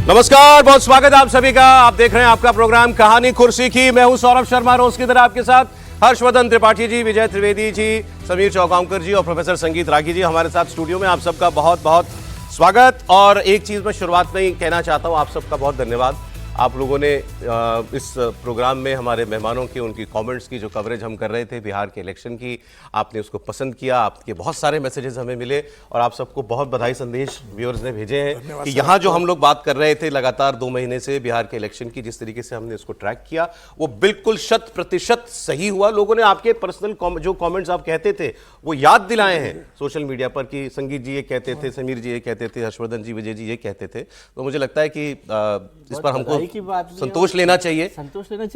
नमस्कार, बहुत स्वागत है आप सभी का। आप देख रहे हैं आपका प्रोग्राम कहानी कुर्सी की। मैं हूं सौरभ शर्मा, रोज की तरह आपके साथ हर्षवर्धन त्रिपाठी जी, विजय त्रिवेदी जी, समीर चौगांवकर जी और प्रोफेसर संगीत रागी जी हमारे साथ स्टूडियो में। आप सबका बहुत बहुत स्वागत। और एक चीज मैं शुरुआत में ही कहना चाहता हूं, आप सबका बहुत धन्यवाद। आप लोगों ने इस प्रोग्राम में हमारे मेहमानों की, उनकी कमेंट्स की जो कवरेज हम कर रहे थे बिहार के इलेक्शन की, आपने उसको पसंद किया। आपके बहुत सारे मैसेजेस हमें मिले और आप सबको बहुत बधाई संदेश व्यूअर्स ने भेजे हैं कि यहाँ जो हम लोग बात कर रहे थे लगातार 2 महीने से बिहार के इलेक्शन की, जिस तरीके से हमने उसको ट्रैक किया वो बिल्कुल 100% सही हुआ। लोगों ने आपके पर्सनल जो कॉमेंट्स आप कहते थे वो याद दिलाए हैं सोशल मीडिया पर कि संगीत जी ये कहते थे, समीर जी ये कहते थे, हर्षवर्धन जी, विजय जी ये कहते थे। तो मुझे लगता है कि इस पर हमको की बात संतोष लेना चाहिए,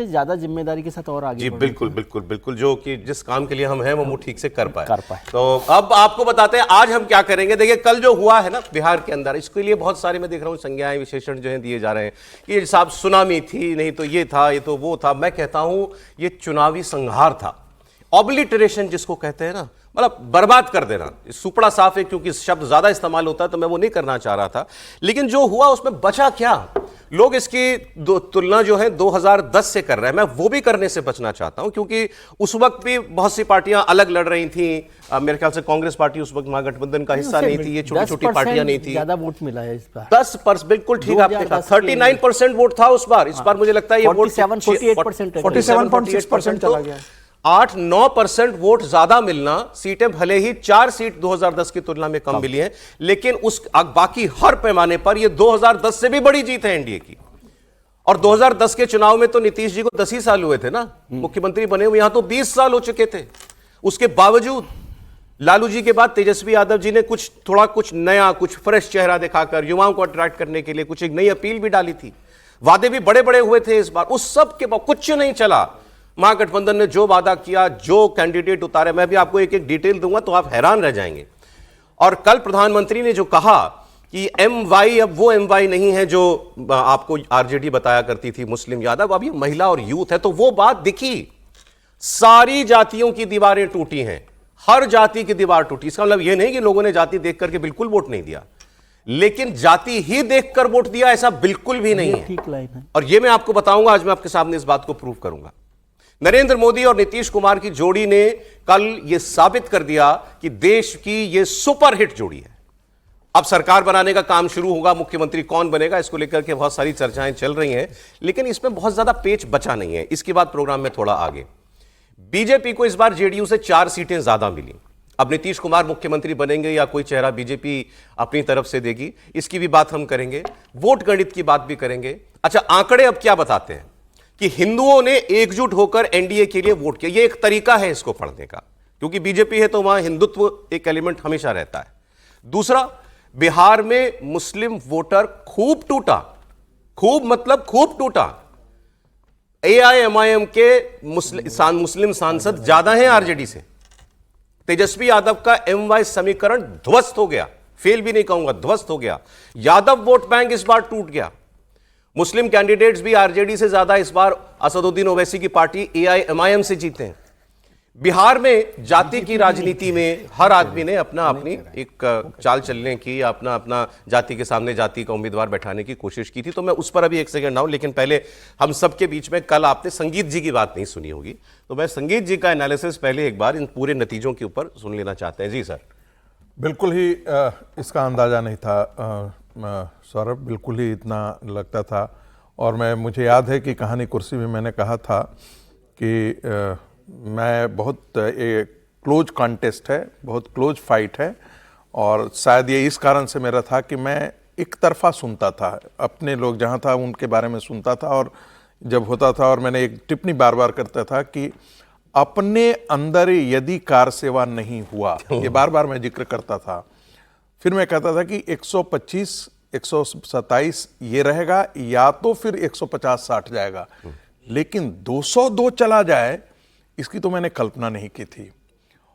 ज्यादा जिम्मेदारी के साथ और आगे जी। बिल्कुल बिल्कुल बिल्कुल, जो कि जिस काम के लिए हम हैं वो ठीक से कर पाए। तो अब आपको बताते हैं आज हम क्या करेंगे। देखिए, कल जो हुआ है ना बिहार के अंदर, इसके लिए बहुत सारे मैं देख रहा हूँ संज्ञाएं, विशेषण जो है दिए जा रहे हैं कि साहब सुनामी थी, नहीं तो ये था, ये तो वो था। मैं कहता हूं ये चुनावी संहार था, ऑब्लिटरेशन जिसको कहते हैं ना, मतलब बर्बाद कर देना। सुपड़ा साफ है, क्योंकि शब्द ज्यादा इस्तेमाल होता है तो मैं वो नहीं करना चाह रहा था। लेकिन जो हुआ उसमें बचा क्या? लोग इसकी तुलना जो है 2010 से कर रहे हैं। मैं वो भी करने से बचना चाहता हूं, क्योंकि उस वक्त भी बहुत सी पार्टियां अलग लड़ रही थी। मेरे ख्याल से कांग्रेस पार्टी उस वक्त महागठबंधन का हिस्सा नहीं थी, ये छोटी छोटी पार्टियां नहीं थी। ज्यादा वोट मिला है इस बार, 10%। बिल्कुल ठीक आपने कहा, 39% वोट था उस बार। इस बार मुझे लगता है ये वोट 47-48% चला गया। 8-9% वोट ज्यादा मिलना, सीटें भले ही 4 सीट 2010 की तुलना में कम मिली हैं, लेकिन उस बाकी हर पैमाने पर यह 2010 से भी बड़ी जीत है एनडीए की। और 2010 के चुनाव में तो नीतीश जी को 10 ही साल हुए थे ना मुख्यमंत्री बने हुए, यहां तो 20 साल हो चुके थे। उसके बावजूद लालू जी के बाद तेजस्वी यादव जी ने कुछ नया, कुछ फ्रेश चेहरा दिखाकर युवाओं को अट्रैक्ट करने के लिए कुछ एक नई अपील भी डाली थी। वादे भी बड़े बड़े हुए थे इस बार। उस सब के बाद कुछ नहीं चला। महागठबंधन ने जो वादा किया, जो कैंडिडेट उतारे, मैं भी आपको एक एक डिटेल दूंगा तो आप हैरान रह जाएंगे। और कल प्रधानमंत्री ने जो कहा कि MY अब वो MY नहीं है जो आपको RJD बताया करती थी, मुस्लिम यादव, अब ये महिला और यूथ है। तो वो बात दिखी, सारी जातियों की दीवारें टूटी हैं, हर जाति की दीवार टूटी। इसका मतलब यह नहीं कि लोगों ने जाति देख करके बिल्कुल वोट नहीं दिया, लेकिन जाति ही देखकर वोट दिया, ऐसा बिल्कुल भी नहीं है। ठीक लाइन है। और यह मैं आपको बताऊंगा, आज मैं आपके सामने इस बात को प्रूव करूंगा। नरेंद्र मोदी और नीतीश कुमार की जोड़ी ने कल यह साबित कर दिया कि देश की यह सुपरहिट जोड़ी है। अब सरकार बनाने का काम शुरू होगा, मुख्यमंत्री कौन बनेगा इसको लेकर के बहुत सारी चर्चाएं चल रही हैं, लेकिन इसमें बहुत ज्यादा पेच बचा नहीं है। इसके बाद प्रोग्राम में थोड़ा आगे, बीजेपी को इस बार जेडीयू से 4 सीटें ज्यादा मिली। अब नीतीश कुमार मुख्यमंत्री बनेंगे या कोई चेहरा बीजेपी अपनी तरफ से देगी, इसकी भी बात हम करेंगे। वोट गणित की बात भी करेंगे। अच्छा, आंकड़े अब क्या बताते हैं कि हिंदुओं ने एकजुट होकर एनडीए के लिए वोट किया। यह एक तरीका है इसको पढ़ने का, क्योंकि बीजेपी है तो वहां हिंदुत्व एक एलिमेंट हमेशा रहता है। दूसरा, बिहार में मुस्लिम वोटर खूब टूटा, खूब मतलब खूब टूटा। AIMIM के मुस्लिम सांसद ज्यादा हैं आरजेडी से। तेजस्वी यादव का MY समीकरण ध्वस्त हो गया, फेल भी नहीं कहूंगा, ध्वस्त हो गया। यादव वोट बैंक इस बार टूट गया। मुस्लिम कैंडिडेट्स भी आरजेडी से ज्यादा इस बार असदुद्दीन ओवैसी की पार्टी AIMIM से जीते हैं। बिहार में जाति की राजनीति में हर आदमी ने अपनी एक चाल चलने की, अपना जाति के सामने जाति का उम्मीदवार बैठाने की कोशिश की थी। तो मैं उस पर अभी एक सेकंड आऊं, लेकिन पहले हम सबके बीच में कल आपने संगीत जी की बात नहीं सुनी होगी, तो मैं संगीत जी का एनालिसिस पहले एक बार इन पूरे नतीजों के ऊपर सुन लेना चाहते हैं। जी सर। बिल्कुल ही इसका अंदाजा नहीं था सौरभ, बिल्कुल ही इतना लगता था। और मुझे याद है कि कहानी कुर्सी में मैंने कहा था कि मैं बहुत क्लोज कॉन्टेस्ट है, बहुत क्लोज फाइट है, और शायद ये इस कारण से मेरा था कि मैं एक तरफा सुनता था। अपने लोग जहाँ था उनके बारे में सुनता था, और जब होता था, और मैंने एक टिप्पणी बार बार करता था कि अपने अंदर यदि कार सेवा नहीं हुआ, ये बार बार मैं जिक्र करता था। फिर मैं कहता था कि 125, 127 ये रहेगा, या तो फिर 150-60 जाएगा, लेकिन 202 चला जाए इसकी तो मैंने कल्पना नहीं की थी।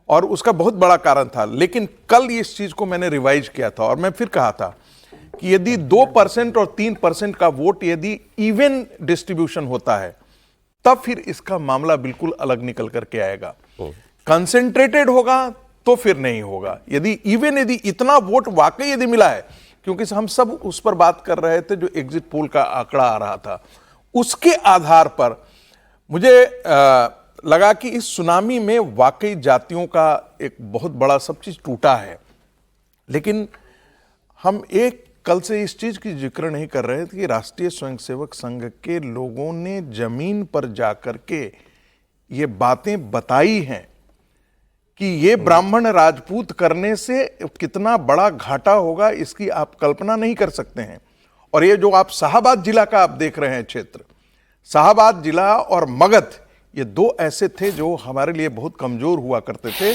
और उसका बहुत बड़ा कारण था। लेकिन कल इस चीज को मैंने रिवाइज किया था, और मैं फिर कहा था कि यदि 2% और 3% का वोट यदि इवन डिस्ट्रीब्यूशन होता है, तब फिर इसका मामला बिल्कुल अलग निकल करके आएगा। कंसेंट्रेटेड होगा तो फिर नहीं होगा। यदि इतना वोट वाकई यदि मिला है, क्योंकि हम सब उस पर बात कर रहे थे जो एग्जिट पोल का आंकड़ा आ रहा था, उसके आधार पर मुझे लगा कि इस सुनामी में वाकई जातियों का एक बहुत बड़ा सब चीज टूटा है। लेकिन हम एक कल से इस चीज की जिक्र नहीं कर रहे थे कि राष्ट्रीय स्वयंसेवक संघ के लोगों ने जमीन पर जाकर के ये बातें बताई हैं कि ये ब्राह्मण राजपूत करने से कितना बड़ा घाटा होगा, इसकी आप कल्पना नहीं कर सकते हैं। और ये जो आप शाहबाद जिला का आप देख रहे हैं क्षेत्र, शाहबाद जिला और मगध, ये दो ऐसे थे जो हमारे लिए बहुत कमजोर हुआ करते थे,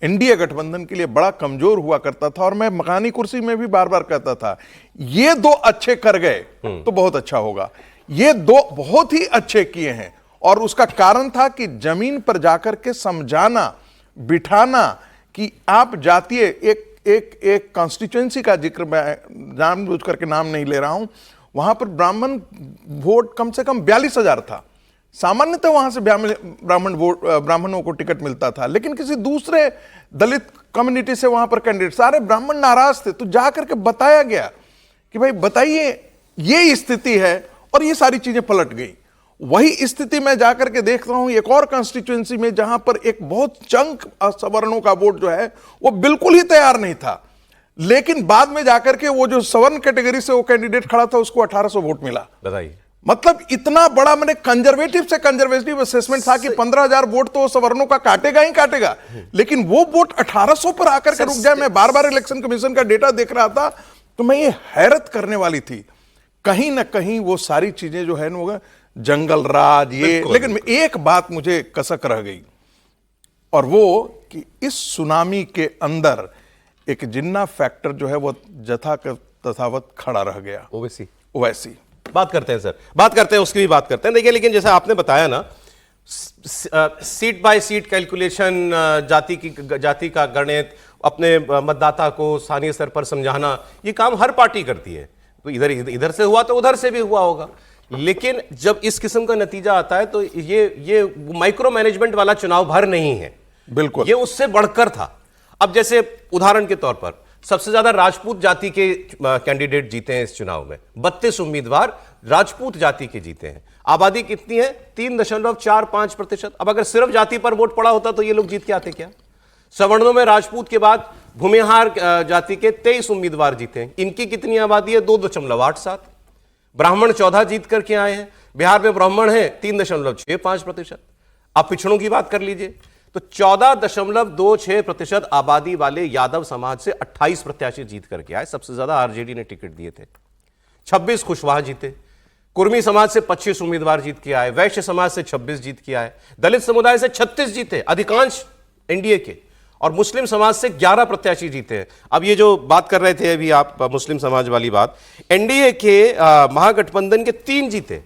एनडीए गठबंधन के लिए बड़ा कमजोर हुआ करता था। और मैं मकानी कुर्सी में भी बार बार कहता था ये दो अच्छे कर गए तो बहुत अच्छा होगा, ये दो बहुत ही अच्छे किए हैं। और उसका कारण था कि जमीन पर जाकर के समझाना, बिठाना कि आप जातीय एक कॉन्स्टिट्यूएंसी का जिक्र मैं जानबूझ करके नाम नहीं ले रहा हूं, वहां पर ब्राह्मण वोट कम से कम 42,000 था। सामान्यतः वहां से ब्राह्मणों को टिकट मिलता था, लेकिन किसी दूसरे दलित कम्युनिटी से वहां पर कैंडिडेट, सारे ब्राह्मण नाराज थे। तो जाकर के बताया गया कि भाई बताइए ये स्थिति है, और ये सारी चीजें पलट गई। वही स्थिति में जाकर के देखता हूं एक और कॉन्स्टिट्यूएंसी में जहां पर एक बहुत चंक सवर्णों का वोट जो है वो बिल्कुल ही तैयार नहीं था, लेकिन बाद में जाकर के वो जो सवर्ण कैटेगरी से वो कैंडिडेट खड़ा था उसको 1800 वोट मिला। बताइए, मतलब इतना बड़ा, मैंने कंजर्वेटिव से कंजर्वेटिव असेसमेंट था कि 15,000 वोट तो सवर्णों का काटेगा ही काटेगा, लेकिन वो वोट 1800 पर आकर के रुक जाए। मैं बार बार इलेक्शन कमीशन का डेटा देख रहा था तो मैं ये हैरत करने वाली थी। कहीं ना कहीं वो सारी चीजें जो है ना जंगल राज ये, लेकिन एक बात मुझे कसक रह गई, और वो कि इस सुनामी के अंदर एक जिन्ना फैक्टर जो है वो तथावत खड़ा रह गया। ओवैसी बात करते हैं सर, बात करते हैं, उसकी भी बात करते हैं। देखिए, लेकिन जैसे आपने बताया ना, सीट बाय सीट कैलकुलेशन, जाति का गणित, अपने मतदाता को स्थानीय स्तर पर समझाना, ये काम हर पार्टी करती है। तो इधर से हुआ तो उधर से भी हुआ होगा, लेकिन जब इस किस्म का नतीजा आता है तो ये माइक्रो मैनेजमेंट वाला चुनाव भर नहीं है, बिल्कुल, ये उससे बढ़कर था। अब जैसे उदाहरण के तौर पर सबसे ज्यादा राजपूत जाति के कैंडिडेट जीते हैं इस चुनाव में, 32 उम्मीदवार राजपूत जाति के जीते हैं। आबादी कितनी है? 3.45%। अब अगर सिर्फ जाति पर वोट पड़ा होता तो ये लोग जीत के आते क्या? सवर्णों में राजपूत के बाद भूमिहार जाति के 23 उम्मीदवार जीते हैं। इनकी कितनी आबादी है? 2.87। ब्राह्मण 14 जीत करके आए हैं। बिहार में ब्राह्मण है 3.65%। आप पिछड़ों की बात कर लीजिए तो 14.26% आबादी वाले यादव समाज से 28 प्रत्याशी जीत करके आए। सबसे ज्यादा आरजेडी ने टिकट दिए थे। 26 कुशवाहा जीते। कुर्मी समाज से 25 उम्मीदवार जीत के आए। वैश्य समाज से 26 जीत के आए। दलित समुदाय से 36 जीते, अधिकांश एनडीए के। और मुस्लिम समाज से 11 प्रत्याशी जीते हैं। अब ये जो बात कर रहे थे अभी आप मुस्लिम समाज वाली बात, एनडीए के महागठबंधन के 3 जीते,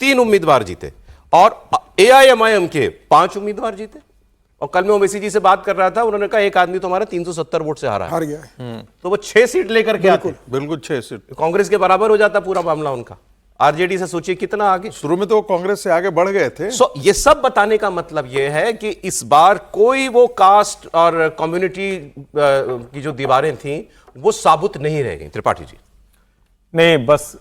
3 उम्मीदवार जीते, और एआईएमआईएम के 5 उम्मीदवार जीते। और कल मैं ओवैसी जी से बात कर रहा था, उन्होंने कहा एक आदमी तो हमारा 370 वोट से हार गया है। तो वो 6 सीट लेकर के आते, बिल्कुल 6 सीट, कांग्रेस के बराबर हो जाता पूरा मामला उनका। आरजेडी से सोचिए कितना आगे। शुरू में तो कांग्रेस से आगे बढ़ गए थे। ये सब बताने का मतलब ये है कि इस बार कोई वो कास्ट और कम्युनिटी की जो दीवारें थी वो साबुत नहीं रह गई। त्रिपाठी जी, नहीं, बस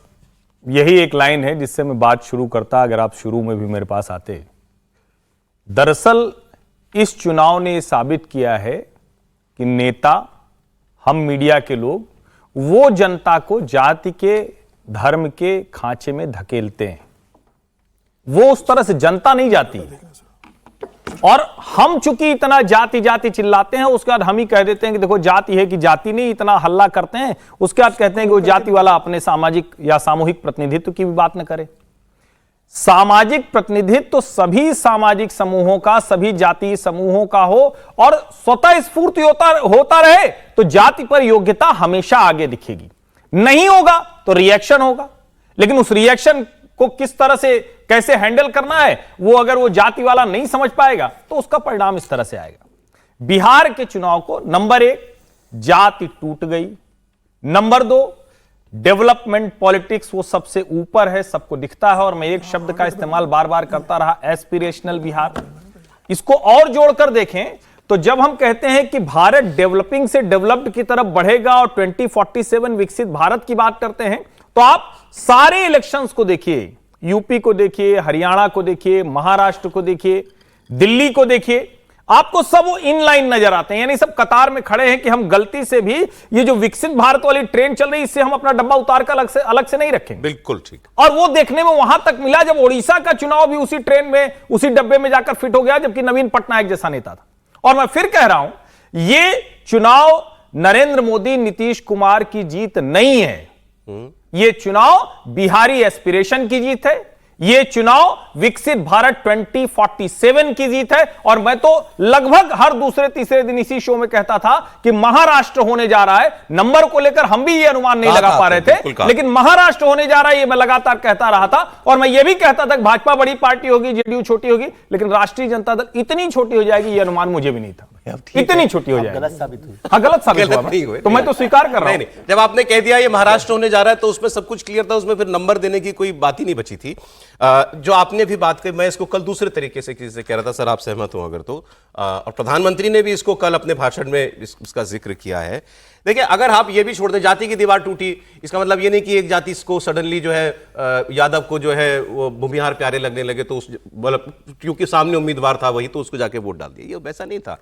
यही एक लाइन है जिससे मैं बात शुरू करता, अगर आप शुरू में भी मेरे पास आते। दरअसल इस चुनाव ने साबित किया है कि नेता, हम मीडिया के लोग, वो जनता को जाति के, धर्म के खांचे में धकेलते हैं। वो उस तरह से जनता नहीं जाती है। और हम चूंकि इतना जाति जाति चिल्लाते हैं, उसके बाद हम ही कह देते हैं कि देखो जाति है कि जाति नहीं, इतना हल्ला करते हैं, उसके बाद कहते हैं कि वो जाति वाला अपने सामाजिक या सामूहिक प्रतिनिधित्व की भी बात न करे। सामाजिक प्रतिनिधित्व तो सभी सामाजिक समूहों का, सभी जातीय समूहों का हो और स्वतः स्फूर्त होता रहे तो जाति पर योग्यता हमेशा आगे दिखेगी। नहीं होगा तो रिएक्शन होगा, लेकिन उस रिएक्शन को किस तरह से कैसे हैंडल करना है, वो अगर वो जाति वाला नहीं समझ पाएगा तो उसका परिणाम इस तरह से आएगा। बिहार के चुनाव को नंबर 1 जाति टूट गई, नंबर 2 डेवलपमेंट पॉलिटिक्स वो सबसे ऊपर है, सबको दिखता है। और मैं एक शब्द का इस्तेमाल बार बार करता रहा, एस्पिरेशनल बिहार। इसको और जोड़कर देखें तो जब हम कहते हैं कि भारत डेवलपिंग से डेवलप्ड की तरफ बढ़ेगा और 2047 विकसित भारत की बात करते हैं, तो आप सारे इलेक्शंस को देखिए, यूपी को देखिए, हरियाणा को देखिए, महाराष्ट्र को देखिए, दिल्ली को देखिए, आपको सब वो इन लाइन नजर आते हैं, यानी सब कतार में खड़े हैं कि हम गलती से भी ये जो विकसित भारत वाली ट्रेन चल रही है, इससे हम अपना डब्बा उतार कर अलग से नहीं रखेंगे। बिल्कुल ठीक। और वो देखने में वहां तक मिला जब ओडिशा का चुनाव भी उसी ट्रेन में, उसी डब्बे में जाकर फिट हो गया, जबकि नवीन पटनायक जैसा नेता था। और मैं फिर कह रहा हूं, ये चुनाव नरेंद्र मोदी नीतीश कुमार की जीत नहीं है, ये चुनाव बिहारी एस्पिरेशन की जीत है, ये चुनाव विकसित भारत 2047 की जीत है। और मैं तो लगभग हर दूसरे तीसरे दिन इसी शो में कहता था कि महाराष्ट्र होने जा रहा है। नंबर को लेकर हम भी ये अनुमान नहीं लगा पा रहे थे, लेकिन महाराष्ट्र होने जा रहा है ये मैं लगातार कहता रहा था। और मैं ये भी कहता था कि भाजपा बड़ी पार्टी होगी, जेडीयू छोटी होगी, लेकिन राष्ट्रीय जनता दल इतनी छोटी हो जाएगी ये अनुमान मुझे भी नहीं था, इतनी छोटी हो जाएगी। गलत साबित हुई। हाँ, गलत साबित हुआ, तो मैं तो स्वीकार कर रहा हूं। जब आपने कह दिया ये महाराष्ट्र होने जा रहा है तो उसमें सब कुछ क्लियर था, उसमें फिर नंबर देने की कोई बात ही नहीं बची थी। जो आपने भी बात कही, मैं इसको कल दूसरे तरीके से किसी से कह रहा था, सर आप सहमत हो अगर तो, और प्रधानमंत्री ने भी इसको कल अपने भाषण में इसका जिक्र किया है। देखिए, अगर आप ये भी छोड़ दें जाति की दीवार टूटी, इसका मतलब ये नहीं कि एक जाति को सडनली जो है यादव को जो है वो भूमिहार प्यारे लगने लगे, तो उस मतलब क्योंकि सामने उम्मीदवार था वही तो उसको जाके वोट डाल दिया, ये वैसा नहीं था।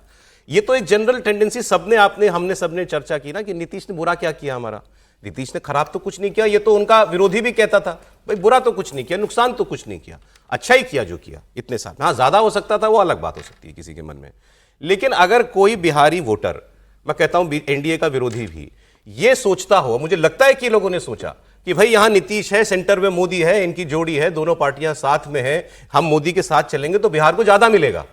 ये तो एक जनरल टेंडेंसी सबने हमने सबने चर्चा की ना कि नीतीश ने बुरा क्या किया हमारा। नीतीश ने खराब तो कुछ नहीं किया, ये तो उनका विरोधी भी कहता था, भाई बुरा तो कुछ नहीं किया, नुकसान तो कुछ नहीं किया, अच्छा ही किया जो किया इतने साल में। हाँ, ज्यादा हो सकता था, वो अलग बात हो सकती है किसी के मन में। लेकिन अगर कोई बिहारी वोटर, मैं कहता हूं एनडीए का विरोधी भी, ये सोचता हो, मुझे लगता है कि लोगों ने सोचा कि भाई यहां नीतीश है, सेंटर में मोदी है, इनकी जोड़ी है, दोनों पार्टियां साथ में है, हम मोदी के साथ चलेंगे तो बिहार को ज्यादा मिलेगा।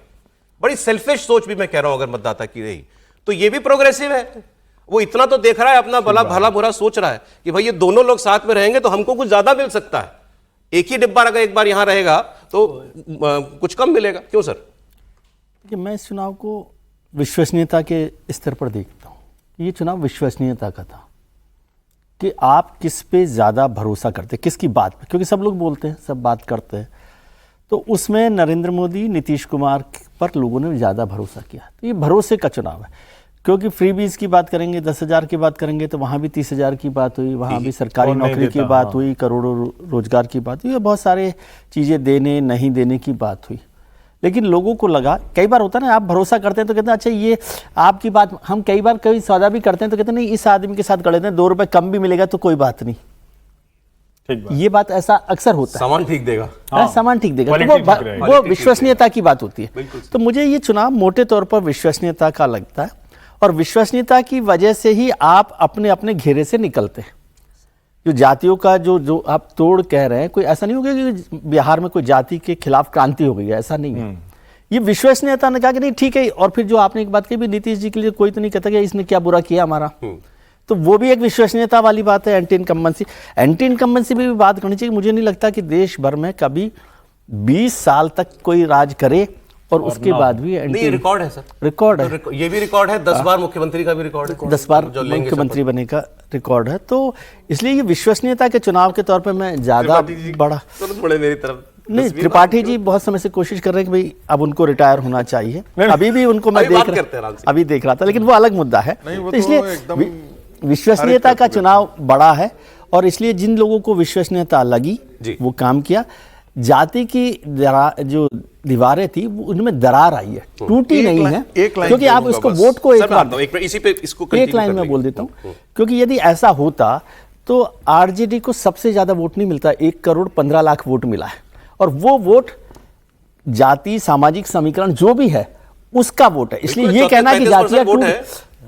बड़ी सेल्फिश सोच भी मैं कह रहा हूं अगर मतदाता की रही तो। ये भी प्रोग्रेसिव है, वो इतना तो देख रहा है, अपना भला बुरा सोच रहा है कि भाई ये दोनों लोग साथ में रहेंगे तो हमको कुछ ज्यादा मिल सकता है। एक ही डिब्बा अगर एक बार यहां रहेगा तो कुछ कम मिलेगा। क्यों सर? कि मैं इस चुनाव को विश्वसनीयता के स्तर पर देखता हूँ। ये चुनाव विश्वसनीयता का था कि आप किस पे ज़्यादा भरोसा करते, किसकी बात पे, क्योंकि सब लोग बोलते हैं, सब बात करते हैं, तो उसमें नरेंद्र मोदी, नीतीश कुमार पर लोगों ने ज़्यादा भरोसा किया। तो ये भरोसे का चुनाव है, क्योंकि फ्री बीज की बात करेंगे, 10,000 की बात करेंगे तो वहाँ भी 30,000 की बात हुई, वहाँ भी सरकारी नौकरी की बात हुई, करोड़ों रोजगार की बात हुई, बहुत सारे चीज़ें देने नहीं देने की बात हुई। लेकिन लोगों को लगा, कई बार होता है ना, आप भरोसा करते हैं तो कहते हैं अच्छा ये आपकी बात, हम कई बार कभी सौदा भी करते हैं तो कहते हैं नहीं इस आदमी के साथ खड़े थे, 2 रुपए कम भी मिलेगा तो कोई बात नहीं। ये बात ऐसा अक्सर होता है, सामान ठीक देगा, सामान ठीक देगा, तो वो विश्वसनीयता की बात होती है। तो मुझे ये चुनाव मोटे तौर पर विश्वसनीयता का लगता है, और विश्वसनीयता की वजह से ही आप अपने अपने घेरे से निकलते हैं। जो जातियों का जो आप तोड़ कह रहे हैं, कोई ऐसा नहीं होगा कि बिहार में कोई जाति के खिलाफ क्रांति हो गई है, ऐसा नहीं है। ये विश्वसनीयता ने कहा कि नहीं ठीक है। और फिर जो आपने एक बात कही भी, नीतीश जी के लिए कोई तो नहीं कहता कि इसने क्या बुरा किया हमारा, तो वो भी एक विश्वसनीयता वाली बात है। एंटी इनकम्बेंसी भी बात करनी चाहिए। मुझे नहीं लगता कि देश भर में कभी 20 साल तक कोई राज करे और उसके बाद भी नहीं, रिकॉर्ड है सर, रिकॉर्ड है, ये भी रिकॉर्ड है, 10 बार मुख्यमंत्री का भी रिकॉर्ड है, 10 बार मुख्यमंत्री बनने का रिकॉर्ड है। तो इसलिए ये विश्वसनीयता के चुनाव के तौर पे मैं ज्यादा बड़ा मेरी तरफ नहीं। त्रिपाठी जी बहुत समय से कोशिश कर रहे हैं कि भाई अब उनको रिटायर होना चाहिए, अभी भी उनको मैं देख रहा था, लेकिन वो अलग मुद्दा है। तो इसलिए विश्वसनीयता का चुनाव बड़ा है, और इसलिए जिन लोगों को विश्वसनीयता लगी वो काम किया। जाति की जो दीवारें थी उनमें दरार आई है, टूटी नहीं है, क्योंकि आप इसको वोट को एक लाइन में बोल देता हूं, क्योंकि यदि ऐसा होता तो आरजेडी को सबसे ज्यादा वोट नहीं मिलता, 1,15,00,000 वोट मिला है, और वो वोट जाति सामाजिक समीकरण जो भी है उसका वोट है। इसलिए ये कहना कि जातियां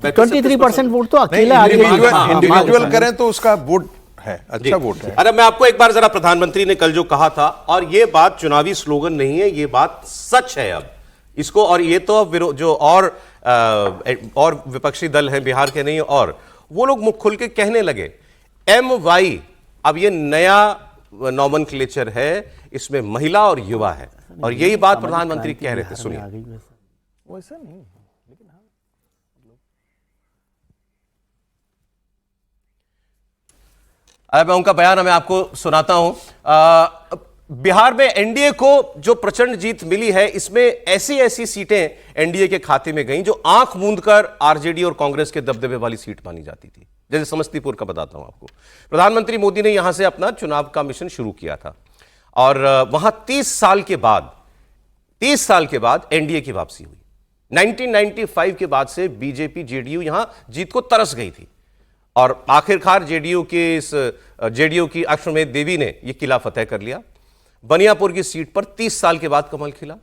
23% वोट तो अकेला इंडिविजुअल करें तो उसका वोट है, अच्छा वोट है। अरे मैं आपको एक बार जरा, प्रधानमंत्री ने कल जो कहा था, और ये बात चुनावी स्लोगन नहीं है, ये बात सच है अब इसको। और ये तो अब जो और विपक्षी दल हैं बिहार के नहीं, और वो लोग मुख खुल के कहने लगे MY, अब ये नया नॉमेनक्लेचर है, इसमें महिला और युवा है, और यही बात प्रधानमंत्री कह रहे थे। सुनिए। वैसा नहीं, मैं उनका बयान मैं आपको सुनाता हूं। बिहार में एनडीए को जो प्रचंड जीत मिली है, इसमें ऐसी ऐसी सीटें एनडीए के खाते में गईं जो आंख मूंदकर आरजेडी और कांग्रेस के दबदबे वाली सीट मानी जाती थी। जैसे समस्तीपुर का बताता हूं आपको, प्रधानमंत्री मोदी ने यहां से अपना चुनाव का मिशन शुरू किया था और वहां 30 साल के बाद एनडीए की वापसी हुई। 1995 के बाद से बीजेपी जेडीयू यहां जीत को तरस गई थी और आखिरकार जेडीयू की अश्वमेध देवी ने यह किला फतेह कर लिया। बनियापुर की सीट पर 30 साल के बाद कमल खिला।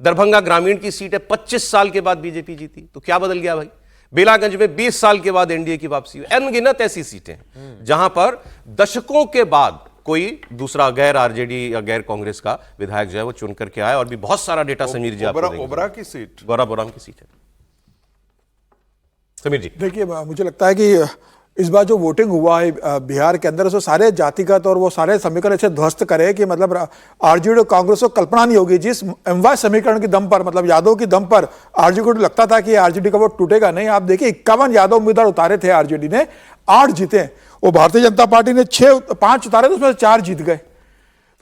दरभंगा ग्रामीण की सीट है, 25 साल के बाद बीजेपी जीती। तो क्या बदल गया भाई? बेलागंज में 20 साल के बाद एनडीए की वापसी हुई। अनगिनत ऐसी सीटें जहां पर दशकों के बाद कोई दूसरा गैर आरजेडी या गैर कांग्रेस का विधायक जो है वो चुन करके आया। और भी बहुत सारा डेटा समीर जी आपको देंगे। ओबरा की सीट, गौरा बोराम की सीट है। समीर जी देखिए, मुझे लगता है कि इस बार जो वोटिंग हुआ है बिहार के अंदर, उसमें सारे जातिगत और वो सारे समीकरण ऐसे ध्वस्त करे कि मतलब आरजेडी और कांग्रेस को कल्पना नहीं होगी। जिस एमवाय समीकरण के दम पर, मतलब यादव की दम पर आरजेडी को लगता था कि आरजेडी का वोट टूटेगा नहीं। आप देखिए 51 यादव उम्मीदवार उतारे थे, आरजेडी ने 8 जीते और भारतीय जनता पार्टी ने 5 उतारे थे, उसमें 4 जीत गए।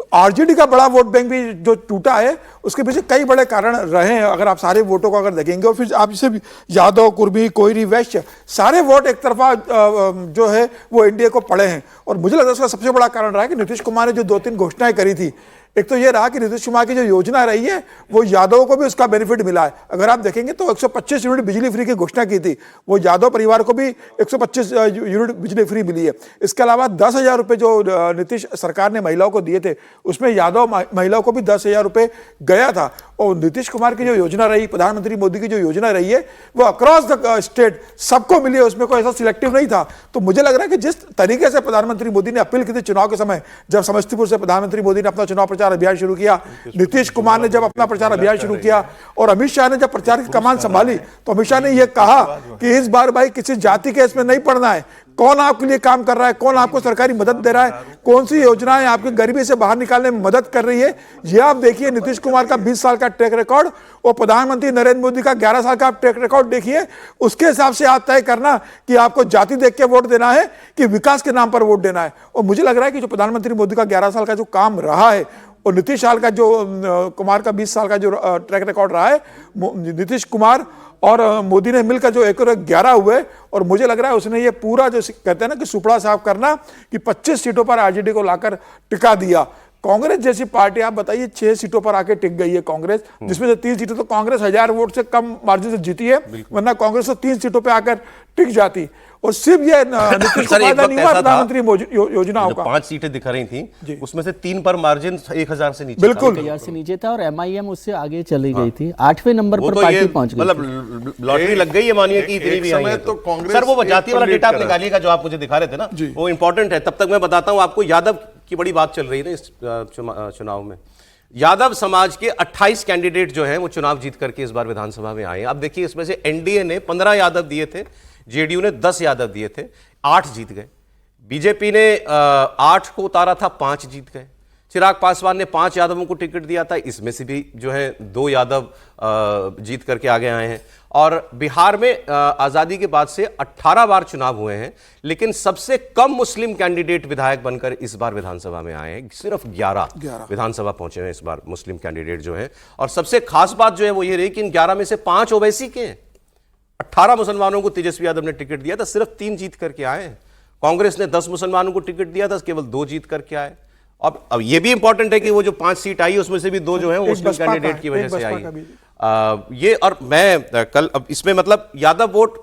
तो आरजेडी का बड़ा वोट बैंक भी जो टूटा है, उसके पीछे कई बड़े कारण रहे हैं। अगर आप सारे वोटों को अगर देखेंगे और फिर आप जैसे यादव, कुर्मी, कोयरी, वैश्य, सारे वोट एक तरफा जो है वो एनडीए को पड़े हैं। और मुझे लगता है उसका सबसे बड़ा कारण रहा है कि नीतीश कुमार ने जो 2-3 घोषणाएं करी थी। एक तो ये रहा कि नीतीश कुमार की जो योजना रही है वो यादवों को भी उसका बेनिफिट मिला है। अगर आप देखेंगे तो 125 यूनिट बिजली फ्री की घोषणा की थी, वो यादव परिवार को भी 125 यूनिट बिजली फ्री मिली है। इसके अलावा 10,000 रुपये जो नीतीश सरकार ने महिलाओं को दिए थे, उसमें यादव महिलाओं को भी 10,000 रुपये गया था। और नीतीश कुमार की जो योजना रही, प्रधानमंत्री मोदी की जो योजना रही है, वो अक्रॉस द स्टेट सबको मिली है, उसमें कोई ऐसा सिलेक्टिव नहीं था। तो मुझे लग रहा है कि जिस तरीके से प्रधानमंत्री मोदी ने अपील की थी चुनाव के समय, जब समस्तीपुर से प्रधानमंत्री मोदी ने अपना चुनाव प्रचार अभियान शुरू किया, नीतीश कुमार ने जब अपना प्रचार अभियान शुरू किया और अमित शाह ने जब प्रचार की कमान संभाली, तो अमित शाह ने यह कहा कि इस बार भाई किसी जाति के इसमें नहीं पड़ना है, कौन आपके लिए काम कर रहा है, कौन आपको सरकारी मदद दे रहा है, कौन सी योजनाएं आपकी गरीबी से बाहर निकालने में मदद कर रही है। ये आप देखिए, नीतीश कुमार का 20 साल का ट्रैक रिकॉर्ड और प्रधानमंत्री नरेंद्र मोदी का 11 साल का आप ट्रैक रिकॉर्ड देखिए। उसके हिसाब से आप तय करना कि आपको जाति देख के वोट देना है कि विकास के नाम पर वोट देना है। और मुझे लग रहा है कि जो प्रधानमंत्री मोदी का 11 साल का जो काम रहा है और नीतीश कुमार का 20 साल का जो ट्रैक रिकॉर्ड रहा है, नीतीश कुमार और मोदी ने मिलकर जो 1-11 हुए, और मुझे लग रहा है उसने ये पूरा जो कहते हैं ना कि सुपड़ा साफ करना, कि 25 सीटों पर आरजेडी को लाकर टिका दिया। कांग्रेस जैसी पार्टी, आप बताइए 6 सीटों पर आके टिक गई है कांग्रेस, जिसमें से 3 सीटों तो कांग्रेस 1000 वोट से कम मार्जिन से जीती है, वरना कांग्रेस तो 3 सीटों पर आकर टिक जाती। और सिर्फ ये नीतीश कुमार का नहीं हुआ, प्रधानमंत्री योजनाओं का 5 सीटें दिखा रही थी, उसमें से 3 पर मार्जिन 1000 से नीचे, बिल्कुल 1000 से नीचे था और एमआईएम उससे आगे चली गई थी। 8वें नंबर पर पार्टी पहुंच गई। मतलब लॉटरी लग गई है, मानिए कि इतनी भी आई है। तो सर वो जाति वाला डेटा आप निकालिएगा जो आप मुझे दिखा रहे थे ना, वो इंपॉर्टेंट है। तब तक मैं बताता हूं आपको, यादव की बड़ी बात चल रही है इस चुनाव में। यादव समाज के 28 कैंडिडेट जो हैं वो चुनाव जीत करके इस बार विधानसभा में आए। अब देखिए, इसमें से एनडीए ने 15 यादव दिए थे, जेडीयू ने 10 यादव दिए थे, 8 जीत गए। बीजेपी ने 8 को उतारा था, 5 जीत गए। चिराग पासवान ने 5 यादवों को टिकट दिया था, इसमें से भी जो है 2 यादव जीत करके आगे आए हैं। और बिहार में आजादी के बाद से 18 बार चुनाव हुए हैं, लेकिन सबसे कम मुस्लिम कैंडिडेट विधायक बनकर इस बार विधानसभा में आए हैं। सिर्फ 11 विधानसभा पहुंचे हैं इस बार मुस्लिम कैंडिडेट जो है। और सबसे खास बात जो है वो ये रही कि इन 11 में से 5 ओवैसी के हैं। 18 मुसलमानों को तेजस्वी यादव ने टिकट दिया था, सिर्फ 3 जीत करके आए हैं। कांग्रेस ने 10 मुसलमानों को टिकट दिया था, केवल 2 जीत करके आए। अब ये भी इंपॉर्टेंट है कि वो जो 5 सीट आई उसमें से भी 2 जो है मुस्लिम कैंडिडेट की वजह से आई है। ये और मैं कल, अब इसमें मतलब यादव वोट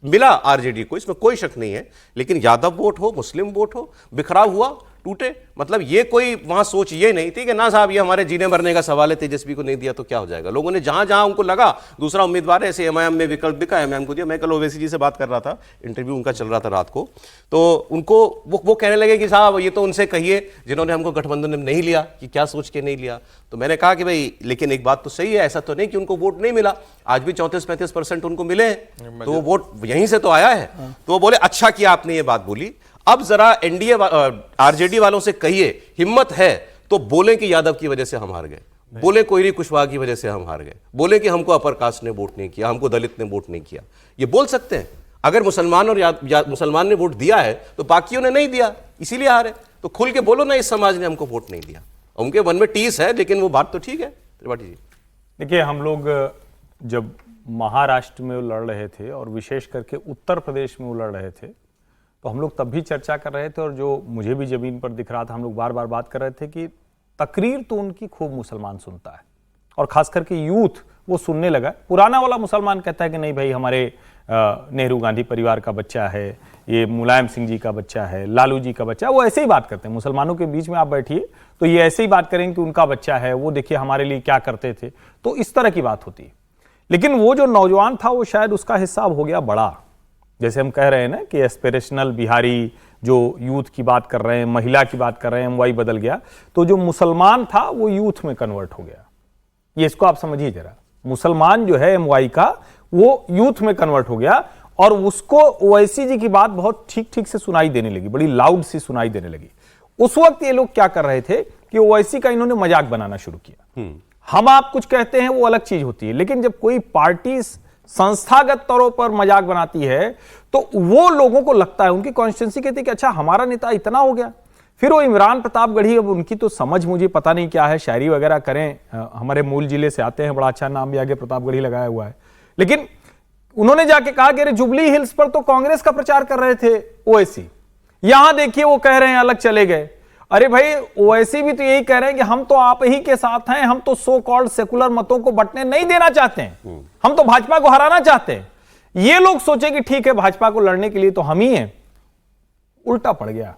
मिला आरजेडी को, इसमें कोई शक नहीं है, लेकिन यादव वोट हो, मुस्लिम वोट हो, बिखराव हुआ, टूटे, मतलब ये कोई वहां सोच ये नहीं थी कि ना साहब ये हमारे जीने मरने का सवाल है, तेजस्वी को नहीं दिया तो क्या हो जाएगा। लोगों ने जहां जहां उनको लगा दूसरा उम्मीदवार है, ऐसे एमआईएम में विकल्प दिखा, एमआईएम को दिया। मैं कल ओवैसी जी से बात कर रहा था, इंटरव्यू उनका चल रहा था रात को, तो उनको वो कहने लगे कि साहब ये तो उनसे कहिए जिन्होंने हमको गठबंधन में नहीं लिया कि क्या सोच के नहीं लिया। तो मैंने कहा कि भाई लेकिन एक बात तो सही है, ऐसा तो नहीं कि उनको वोट नहीं मिला, आज भी 34-35% उनको मिले हैं, तो वोट यहीं से तो आया है। तो वो बोले अच्छा किया आपने ये बात बोली, अब जरा एनडीए आरजेडी वालों से कहिए हिम्मत है तो बोलें कि यादव की वजह से हम हार गए, बोले कोयरी कुशवाहा की वजह से हम हार गए, बोले कि हमको अपर कास्ट ने वोट नहीं किया, हमको दलित ने वोट नहीं किया, ये बोल सकते हैं। अगर मुसलमान और मुसलमान ने वोट दिया है तो बाकियों ने नहीं दिया, इसीलिए हारे। तो खुल के बोलो ना इस समाज ने हमको वोट नहीं दिया, उनके मन में टीस है, लेकिन वो बात तो ठीक है त्रिपाठी जी। देखिए, हम लोग जब महाराष्ट्र में वो लड़ रहे थे और विशेष करके उत्तर प्रदेश में वो लड़ रहे थे, तो हम लोग तब भी चर्चा कर रहे थे, और जो मुझे भी जमीन पर दिख रहा था, हम लोग बार बार बात कर रहे थे कि तकरीर तो उनकी खूब मुसलमान सुनता है, और खास करके यूथ वो सुनने लगा। पुराना वाला मुसलमान कहता है कि नहीं भाई, हमारे नेहरू गांधी परिवार का बच्चा है, ये मुलायम सिंह जी का बच्चा है, लालू जी का बच्चा है, वो ऐसे ही बात करते हैं। मुसलमानों के बीच में आप बैठिए तो ये ऐसे ही बात करेंगे कि उनका बच्चा है, वो देखिए हमारे लिए क्या करते थे, तो इस तरह की बात होती है। लेकिन वो जो नौजवान था वो शायद उसका हिसाब हो गया बड़ा, जैसे हम कह रहे हैं ना कि एस्पिरेशनल बिहारी, जो यूथ की बात कर रहे हैं, महिला की बात कर रहे हैं, एमवाई बदल गया, तो जो मुसलमान था वो यूथ में कन्वर्ट हो गया। ये इसको आप समझिए जरा, मुसलमान जो है एमवाई का, वो यूथ में कन्वर्ट हो गया, और उसको ओवैसी जी की बात बहुत ठीक ठीक से सुनाई देने लगी, बड़ी लाउड सी सुनाई देने लगी। उस वक्त ये लोग क्या कर रहे थे कि ओवैसी का इन्होंने मजाक बनाना शुरू किया। हम आप कुछ कहते हैं वो अलग चीज होती है, लेकिन जब कोई पार्टी संस्थागत तौरों पर मजाक बनाती है तो वो लोगों को लगता है, उनकी कॉन्स्टिट्यूंसी कहती है कि अच्छा हमारा नेता इतना हो गया। फिर वो इमरान प्रतापगढ़ी, अब उनकी तो समझ मुझे पता नहीं क्या है, शायरी वगैरह करें, हमारे मूल जिले से आते हैं, बड़ा अच्छा नाम भी आगे प्रतापगढ़ी लगाया हुआ है, लेकिन उन्होंने जाके कहा कि अरे जुबली हिल्स पर तो कांग्रेस का प्रचार कर रहे थे ओवैसी, यहां देखिए वो कह रहे हैं अलग चले गए। अरे भाई, ओवैसी भी तो यही कह रहे हैं कि हम तो आप ही के साथ हैं, हम तो सो कॉल्ड सेकुलर मतों को बंटने नहीं देना चाहते हैं, हम तो भाजपा को हराना चाहते हैं। ये लोग सोचे कि ठीक है, भाजपा को लड़ने के लिए तो हम ही हैं। उल्टा पड़ गया,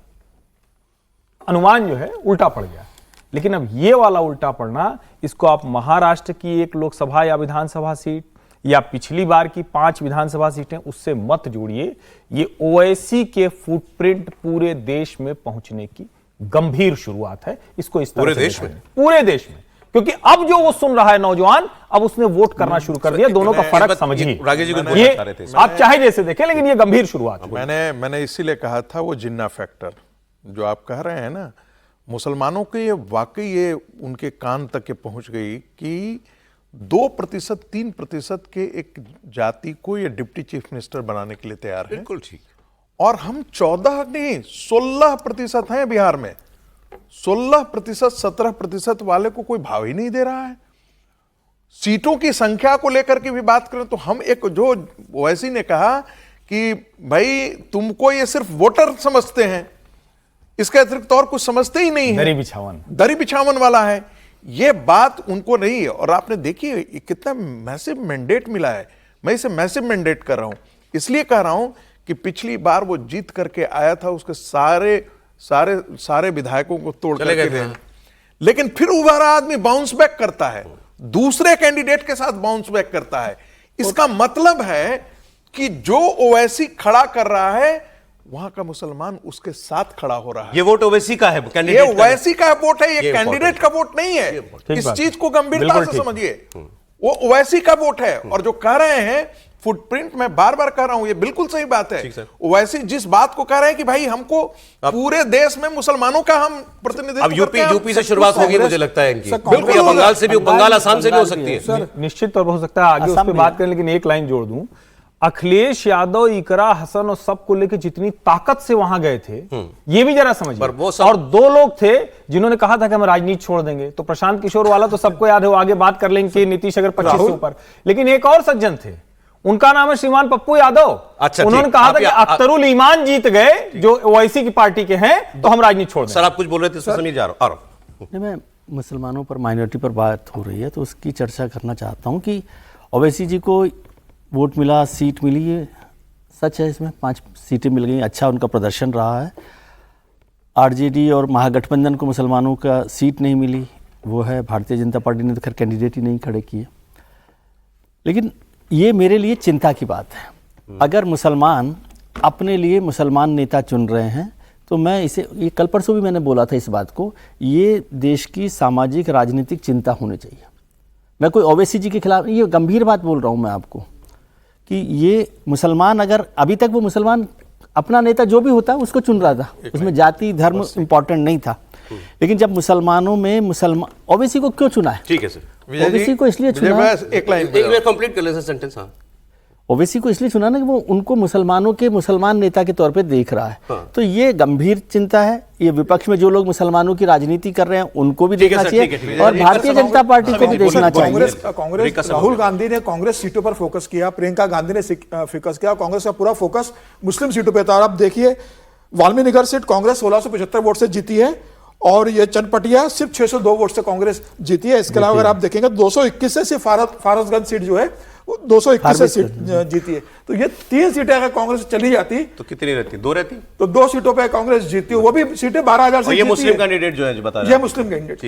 अनुमान जो है उल्टा पड़ गया। लेकिन अब ये वाला उल्टा पड़ना, इसको आप महाराष्ट्र की एक लोकसभा या विधानसभा सीट या पिछली बार की 5 विधानसभा सीटें, उससे मत जोड़िए। ये ओवैसी के फुटप्रिंट पूरे देश में पहुंचने की गंभीर शुरुआत है। इसको इस तरह पूरे से देश देखें। पूरे देश में, क्योंकि अब जो वो सुन रहा है नौजवान, अब उसने वोट करना शुरू कर दिया। दोनों का फर्क समझिए। राजेश जी को ये बता रहे थे, आप चाहे जैसे देखें, लेकिन ये गंभीर शुरुआत है। मैंने इसीलिए कहा था वो जिन्ना फैक्टर जो आप कह रहे हैं ना, मुसलमानों के ये वाकई ये उनके कान तक के पहुंच गई कि 2%, 3% के एक जाति को ये डिप्टी चीफ मिनिस्टर बनाने के लिए तैयार है। बिल्कुल ठीक। और हम 14 नहीं 16% हैं बिहार में। 16%, 17% वाले को कोई भाव ही नहीं दे रहा है। सीटों की संख्या को लेकर के भी बात करें तो हम एक, जो ओवैसी ने कहा कि भाई तुमको ये सिर्फ वोटर समझते हैं, इसके अतिरिक्त और कुछ समझते ही नहीं है, दरी बिछावन वाला है। ये बात उनको नहीं है। और आपने देखिए कितना मैसिव मैंडेट मिला है। मैं इसे मैसिव मैंडेट कर रहा हूं, इसलिए कह रहा हूं कि पिछली बार वो जीत करके आया था, उसके सारे विधायकों को तोड़ करके गए, लेकिन फिर उभरा आदमी बाउंस बैक करता है, दूसरे कैंडिडेट के साथ बाउंस बैक करता है। इसका मतलब है कि जो ओवैसी खड़ा कर रहा है, वहां का मुसलमान उसके साथ खड़ा हो रहा है। ये वोट ओवैसी का है, ये ओवैसी का वोट है, ये कैंडिडेट का वोट नहीं है। इस चीज को गंभीरता से समझिए, वो ओवैसी का वोट है। और जो कह रहे हैं फुटप्रिंट, मैं बार बार कह रहा हूं, ये बिल्कुल सही बात है। ओवैसी जिस बात को कह रहे हैं कि भाई हमको पूरे देश में मुसलमानों का हम प्रतिनिधित्व, अब यूपी से शुरुआत होगी, मुझे लगता है इनकी। बिल्कुल, बंगाल से भी, बंगाल आसाम से भी हो सकती है। निश्चित तौर पर हो सकता है, आगे उस पर बात करें, लेकिन एक लाइन जोड़ दूं। अखिलेश यादव, इकरा हसन और सबको लेकर जितनी ताकत से वहां गए थे, ये भी जरा समझिए। और 2 लोग थे जिन्होंने कहा था कि हम राजनीति छोड़ देंगे, तो प्रशांत किशोर वाला तो सबको याद है, वो आगे बात कर लेंगे नीतीश अगर 25 से ऊपर। लेकिन एक और सज्जन थे, उनका नाम है श्रीमान पप्पू यादव। अच्छा, उन्होंने कहा था कि अख्तरुल ईमान जीत गए, जो ओवैसी की पार्टी के हैं, तो हम राजनीति छोड़ देंगे। सर आप कुछ बोल रहे थे, सुनिए जा रहा हूं। मैं मुसलमानों पर, माइनॉरिटी पर बात हो रही है तो उसकी चर्चा करना चाहता हूं कि ओवैसी जी को वोट मिला, सीट मिली, ये सच है। इसमें 5 सीटें मिल गई, अच्छा उनका प्रदर्शन रहा है। आरजेडी और महागठबंधन को मुसलमानों का सीट नहीं मिली, वो है। भारतीय जनता पार्टी ने तो खैर कैंडिडेट ही नहीं खड़े किए। लेकिन ये मेरे लिए चिंता की बात है। अगर मुसलमान अपने लिए मुसलमान नेता चुन रहे हैं, तो मैं इसे, ये कल परसों भी मैंने बोला था इस बात को, ये देश की सामाजिक राजनीतिक चिंता होनी चाहिए। मैं कोई ओवैसी जी के खिलाफ, ये गंभीर बात बोल रहा हूँ मैं आपको, कि ये मुसलमान, अगर अभी तक वो मुसलमान अपना नेता जो भी होता है उसको चुन रहा था, उसमें जाति धर्म इंपॉर्टेंट नहीं था। लेकिन जब मुसलमानों में मुसलमान, ओवैसी को क्यों चुना है? ठीक है सर। ओवैसी को इसलिए चुना है, एक लाइन कंप्लीट कर ले सर सेंटेंस। हाँ, ओवैसी को इसलिए चुना ना कि वो उनको मुसलमानों के मुसलमान नेता के तौर पे देख रहा है। तो ये गंभीर चिंता है। ये विपक्ष में जो लोग मुसलमानों की राजनीति कर रहे हैं उनको भी ठीक है देखना सर, ठीक है, चाहिए ठीक है। और भारतीय जनता पार्टी को भी देखना चाहिए। कांग्रेस राहुल गांधी ने कांग्रेस सीटों पर फोकस किया, प्रियंका गांधी ने फोकस किया, कांग्रेस का पूरा फोकस मुस्लिम सीटों पर था। और आप देखिए वाल्मीनगर सीट कांग्रेस 1675 वोट से जीती है और ये चनपटिया सिर्फ 602 वोट से कांग्रेस जीती है। इसके अलावा अगर आप देखेंगे 221 से सिर्फ फारसगंज सीट जो है वो 221 से सीट जीती है। तो ये 3 सीटें अगर कांग्रेस चली जाती तो कितनी रहती? 2 रहती। तो 2 सीटों पे कांग्रेस जीती, वो भी सीटें 12,000 से और ये जीती मुस्लिम है। कैंडिडेट जो है जो बता रहे ये हैं। मुस्लिम कैंडिडेट।